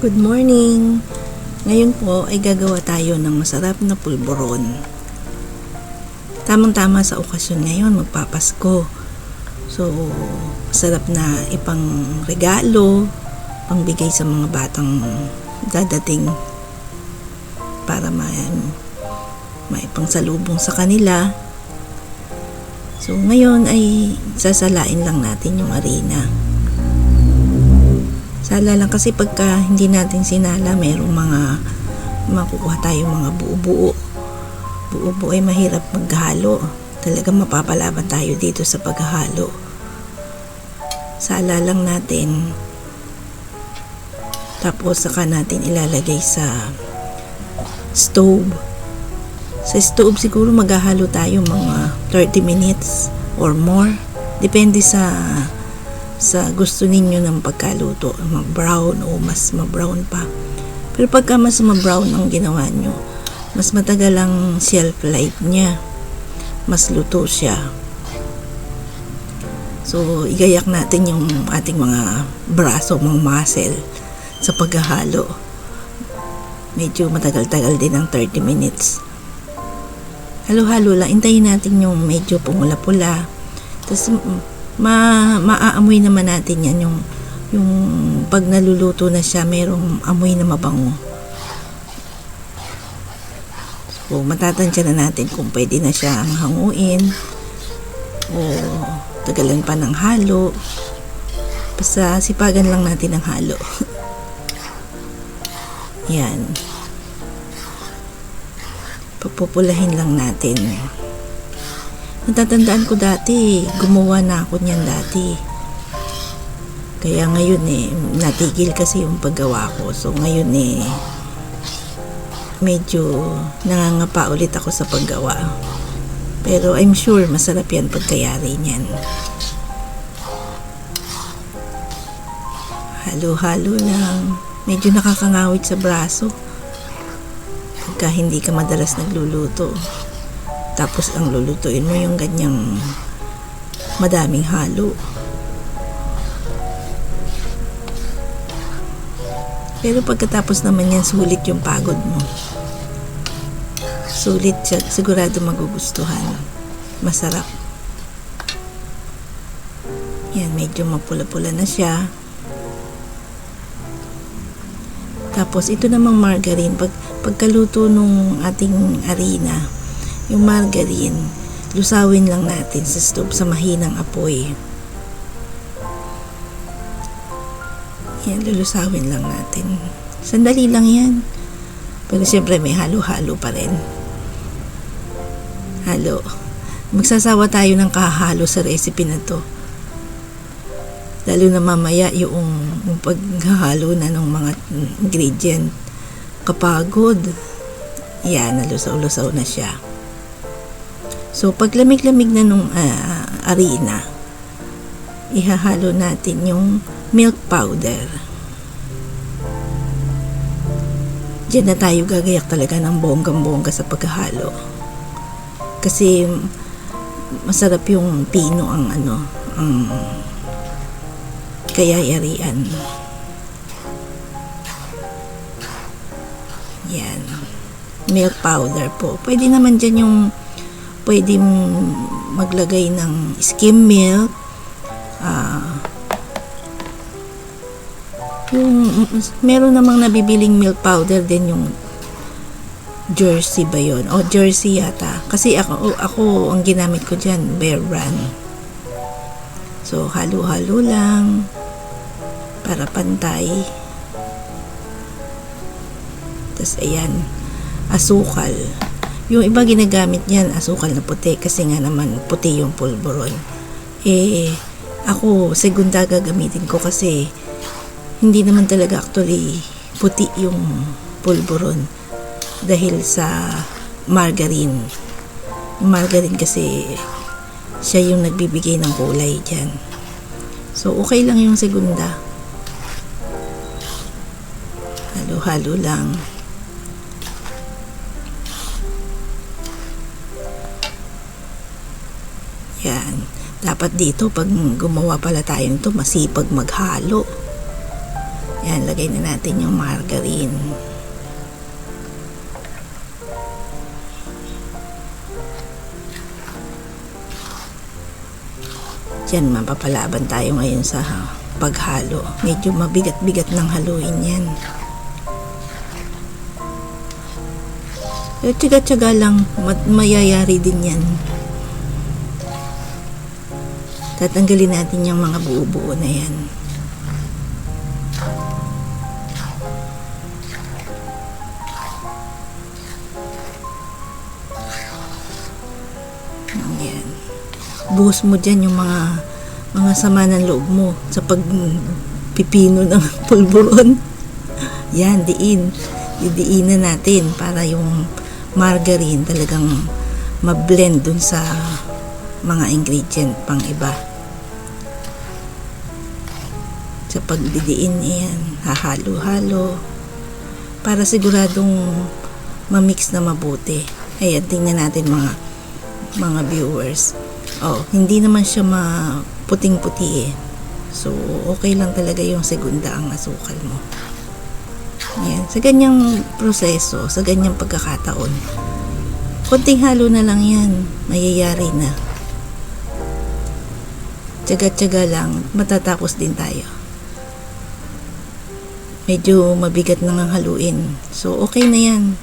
Good morning! Ngayon po ay gagawa tayo ng masarap na pulburon. Tamang-tama sa okasyon ngayon, magpapasko. So, masarap na ipang regalo, pangbigay sa mga batang dadating para maipangsalubong sa kanila. So, ngayon ay sasalain lang natin yung harina. Sala lang kasi pagka hindi natin sinala, mayroong mga makukuha tayo mga buo-buo. Buo-buo ay mahirap maghalo. Talagang mapapalaban tayo dito sa paghahalo. Sala lang natin. Tapos saka natin ilalagay sa stove. Sa stove siguro maghahalo tayo mga 30 minutes or more. Depende sa gusto ninyo ng pagkaluto, mag-brown o mas ma-brown pa. Pero pagka mas ma-brown ang ginawa nyo, mas matagal ang shelf life niya, mas luto siya. So igayak natin yung ating mga braso, mga muscle sa paghahalo. Medyo matagal-tagal din ang 30 minutes. Halo-halo lang, hintayin natin yung medyo pumula-pula. Tapos maaamoy naman natin yan, yung pag naluluto na siya, merong amoy na mabango. So matatansya na natin kung pwede na siya hanguin o tagalan pa ng halo. Basta sipagan lang natin ang halo. Yan, papupulahin lang natin. Natatandaan ko dati, gumawa na ako niyan dati. Kaya ngayon natigil kasi yung paggawa ko. So ngayon medyo nangangapa ulit ako sa paggawa. Pero I'm sure masarap yan pagkayari niyan. Halo-halo lang. Medyo nakakangawit sa braso pagka hindi ka madalas nagluluto. Tapos ang lulutuin mo yung ganyang madaming halo. Pero pagkatapos naman yan, sulit yung pagod mo. Sulit siya, sigurado magugustuhan. Masarap. Yan, medyo mapula-pula na siya. Tapos ito namang margarine, pagkaluto nung ating harina, yung margarine, lusawin lang natin sa stove sa mahinang apoy. Yan, lulusawin lang natin. Sandali lang yan. Pero siyempre may halo-halo pa rin. Halo. Magsasawa tayo ng kahalo sa recipe na to. Lalo na mamaya yung paghahalo na ng mga ingredient. Kapagod. Yan, nalusaw-lusaw na siya. So, pag lamig-lamig na nung harina, ihahalo natin yung milk powder. Diyan na tayo gagayak talaga ng bonggang-bongga sa paghahalo. Kasi masarap yung pino ang kayayarian. Yan. Milk powder po. Pwede naman dyan yung pwede maglagay ng skim milk, yung meron namang nabibiling milk powder din, yung Jersey ba yun? O Jersey yata. Kasi ako ang ginamit ko dyan, Bear Brand. So halo-halo lang para pantay. Tapos ayan, asukal. Yung iba ginagamit niyan, asukal na puti, kasi nga naman puti yung pulburon. Ako, segunda gagamitin ko kasi hindi naman talaga actually puti yung pulburon dahil sa margarine. Yung margarine kasi siya yung nagbibigay ng kulay dyan. So, okay lang yung segunda. Halo-halo lang. Yan. Dapat dito, pag gumawa pala tayo nito, masipag maghalo. Yan, lagay na natin yung margarine. Yan, mapapalaban tayo ngayon sa paghalo. Medyo mabigat-bigat ng haluin yan. Pero tiyaga-tiyaga lang, mayayari din yan. Tatanggalin natin yung mga buo-buo na yan. Yan. Buhos mo dyan yung mga sama ng loob mo sa pagpipino ng pulburon. Yan, didiinan natin para yung margarine talagang ma-blend dun sa mga ingredient pang iba. Sa pagdidiin yan, hahalo-halo para siguradong ma-mix na mabuti. Ayan, tingnan natin mga viewers. Hindi naman siya puting-puti eh. So, okay lang talaga yung segunda ang asukal mo. Yan. Sa ganyang proseso, sa ganyang pagkakataon, konting halo na lang yan, mayayari na. Tiyaga-tiyaga lang, matatapos din tayo. Medyo mabigat na ng haluin. So, okay na yan.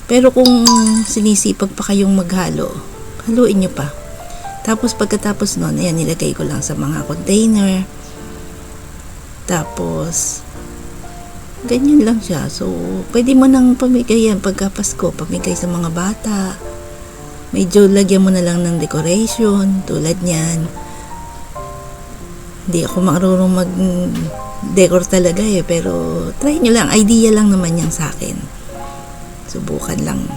Pero kung sinisipag pa kayong maghalo, haluin nyo pa. Tapos pagkatapos nun, ayan, nilagay ko lang sa mga container. Tapos, ganyan lang siya. So, pwede mo nang pamigay yan pagka Pasko, pamigay sa mga bata. Medyo lagyan mo na lang ng decoration, tulad niyan. Hindi ako marunong mag-decor talaga pero try nyo lang. Idea lang naman yan sa akin. Subukan lang.